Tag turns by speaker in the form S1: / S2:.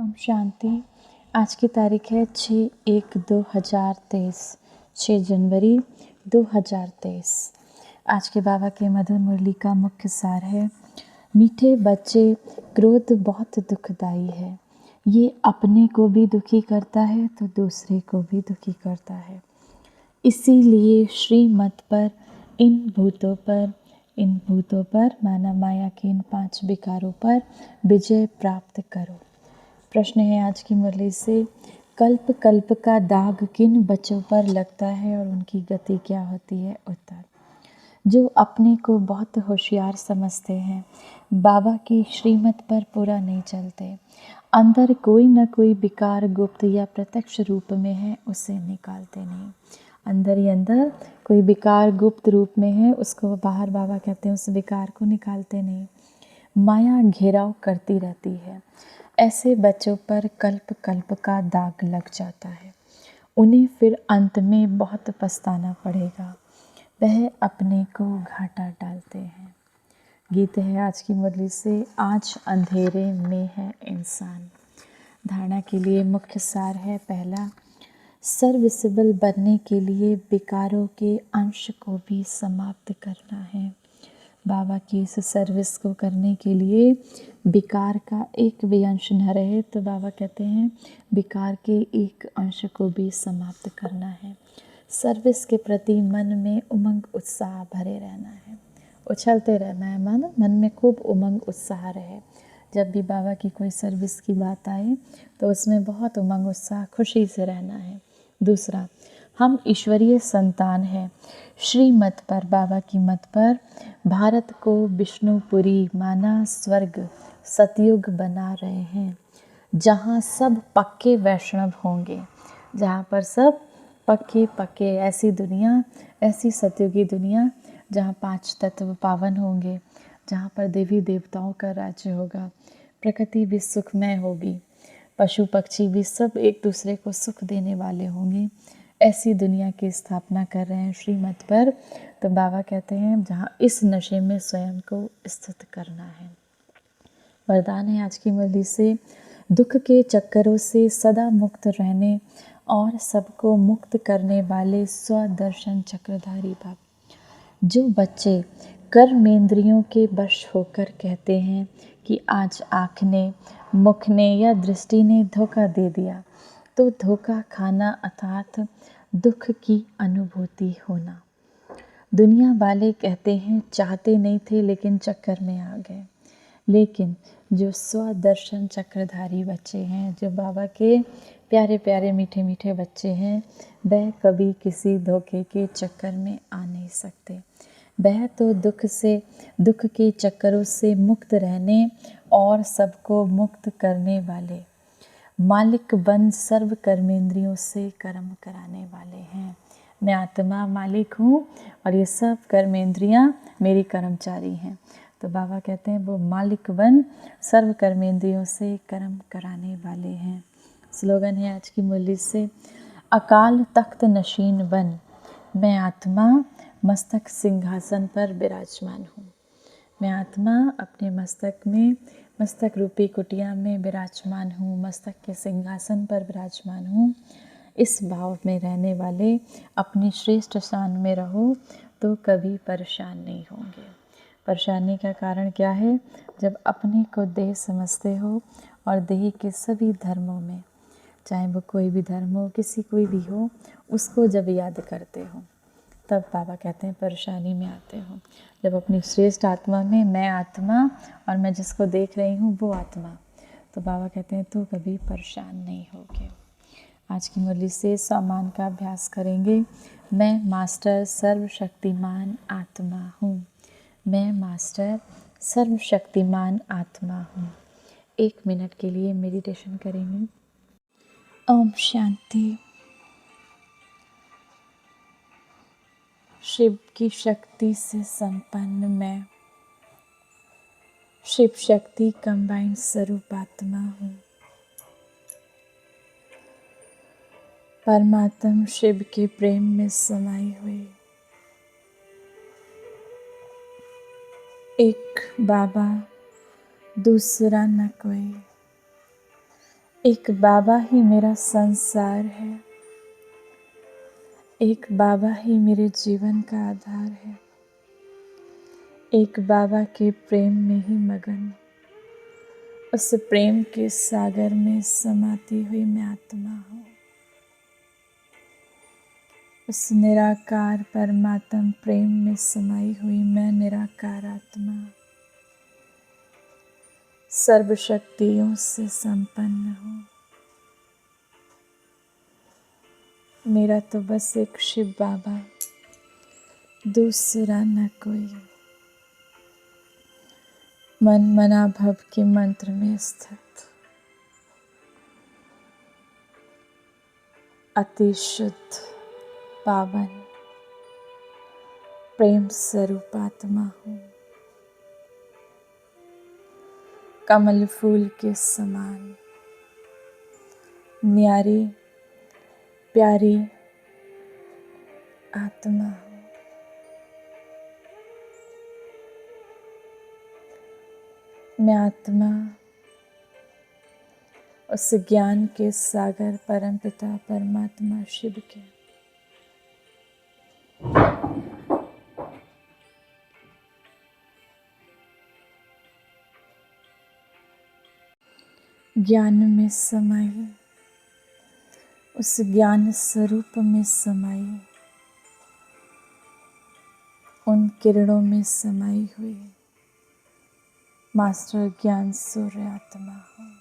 S1: ओम शांति। आज की तारीख है 6/1/2023, 6 जनवरी 2023। आज के बाबा के मधुर मुरली का मुख्य सार है, मीठे बच्चे, क्रोध बहुत दुखदाई है। ये अपने को भी दुखी करता है तो दूसरे को भी दुखी करता है। इसीलिए श्रीमत पर, इन भूतों पर माना माया के इन 5 विकारों पर विजय प्राप्त करो। प्रश्न है आज की मुरली से, कल्प कल्प का दाग किन बच्चों पर लगता है और उनकी गति क्या होती है? उत्तर, जो अपने को बहुत होशियार समझते हैं, बाबा की श्रीमत पर पूरा नहीं चलते, अंदर कोई न कोई विकार गुप्त या प्रत्यक्ष रूप में है, उसे निकालते नहीं। अंदर ही अंदर कोई विकार गुप्त रूप में है, उसको बाहर बाबा कहते हैं उस विकार को निकालते नहीं। माया घेराव करती रहती है। ऐसे बच्चों पर कल्प कल्प का दाग लग जाता है। उन्हें फिर अंत में बहुत पछताना पड़ेगा। वह अपने को घाटा डालते हैं। गीत है आज की मुरली से, आज अंधेरे में है इंसान। धारणा के लिए मुख्य सार है, पहला, सर्विसेबल बनने के लिए विकारों के अंश को भी समाप्त करना है। बाबा की इस सर्विस को करने के लिए विकार का एक भी अंश न रहे, तो बाबा कहते हैं विकार के एक अंश को भी समाप्त करना है। सर्विस के प्रति मन में उमंग उत्साह भरे रहना है, उछलते रहना है। मन में खूब उमंग उत्साह रहे। जब भी बाबा की कोई सर्विस की बात आए तो उसमें बहुत उमंग उत्साह खुशी से रहना है। दूसरा, हम ईश्वरीय संतान हैं। श्रीमत पर, बाबा की मत पर भारत को विष्णुपुरी माना स्वर्ग सतयुग बना रहे हैं, जहाँ सब पक्के वैष्णव होंगे, जहाँ पर सब पक्के ऐसी दुनिया, ऐसी सतयुगी दुनिया जहाँ 5 तत्व पावन होंगे, जहाँ पर देवी देवताओं का राज्य होगा, प्रकृति भी सुखमय होगी, पशु पक्षी भी सब एक दूसरे को सुख देने वाले होंगे। ऐसी दुनिया की स्थापना कर रहे हैं श्रीमत पर। तो बाबा कहते हैं जहाँ इस नशे में स्वयं को स्थित करना है। वरदान है आज की मुरली से, दुख के चक्करों से सदा मुक्त रहने और सबको मुक्त करने वाले स्वदर्शन चक्रधारी बाबा। जो बच्चे कर्मेंद्रियों के वश होकर कहते हैं कि आज आँख ने, मुख ने या दृष्टि ने धोखा दे दिया, तो धोखा खाना अर्थात दुख की अनुभूति होना। दुनिया वाले कहते हैं चाहते नहीं थे लेकिन चक्कर में आ गए, लेकिन जो स्वदर्शन चक्रधारी बच्चे हैं, जो बाबा के प्यारे प्यारे मीठे मीठे बच्चे हैं, वह कभी किसी धोखे के चक्कर में आ नहीं सकते। वह तो दुख के चक्करों से मुक्त रहने और सबको मुक्त करने वाले मालिक बन सर्व कर्मेंद्रियों से कर्म कराने वाले हैं। मैं आत्मा मालिक हूँ और ये सब कर्मेंद्रियाँ मेरी कर्मचारी हैं। तो बाबा कहते हैं वो मालिक बन सर्व कर्मेंद्रियों से कर्म कराने वाले हैं। स्लोगन है आज की मुरली से, अकाल तख्त नशीन बन, मैं आत्मा मस्तक सिंहासन पर विराजमान हूँ। मैं आत्मा अपने मस्तक में, मस्तक रूपी कुटिया में विराजमान हूँ, मस्तक के सिंहासन पर विराजमान हूँ। इस भाव में रहने वाले अपनी श्रेष्ठ शान में रहो तो कभी परेशान नहीं होंगे। परेशानी का कारण क्या है? जब अपने को देह समझते हो और देह के सभी धर्मों में, चाहे वो कोई भी धर्म हो, किसी कोई भी हो, उसको जब याद करते हो तब बाबा कहते हैं परेशानी में आते हो। जब अपनी श्रेष्ठ आत्मा में, मैं आत्मा और मैं जिसको देख रही हूँ वो आत्मा, तो बाबा कहते हैं तो कभी परेशान नहीं होगे। आज की मुरली से सम्मान का अभ्यास करेंगे। मैं मास्टर सर्वशक्तिमान आत्मा हूँ। मैं मास्टर सर्वशक्तिमान आत्मा हूँ। 1 मिनट के लिए मेडिटेशन करेंगे। ओम शांति। शिव की शक्ति से संपन्न मैं शिव शक्ति कंबाइंड स्वरूप आत्मा हूँ। परमात्मा शिव के प्रेम में समाई हुई एक बाबा, दूसरा न कोई। एक बाबा ही मेरा संसार है, एक बाबा ही मेरे जीवन का आधार है। एक बाबा के प्रेम में ही मगन, उस प्रेम के सागर में समाती हुई मैं आत्मा हूँ। उस निराकार परमात्म प्रेम में समाई हुई मैं निराकार आत्मा, सर्व शक्तियों से संपन्न हूँ। मेरा तो बस एक शिव बाबा, दूसरा न कोई। मन मना भव के मंत्र में स्थित अति शुद्ध पावन प्रेम स्वरूप आत्मा हूँ। कमल फूल के समान न्यारी प्यारी आत्मा हूँ। मैं आत्मा उस ज्ञान के सागर परमपिता परमात्मा शिव के ज्ञान में समाई, उस ज्ञान स्वरूप में समाई, उन किरणों में समाई हुई मास्टर ज्ञान सूर्य आत्मा हूँ।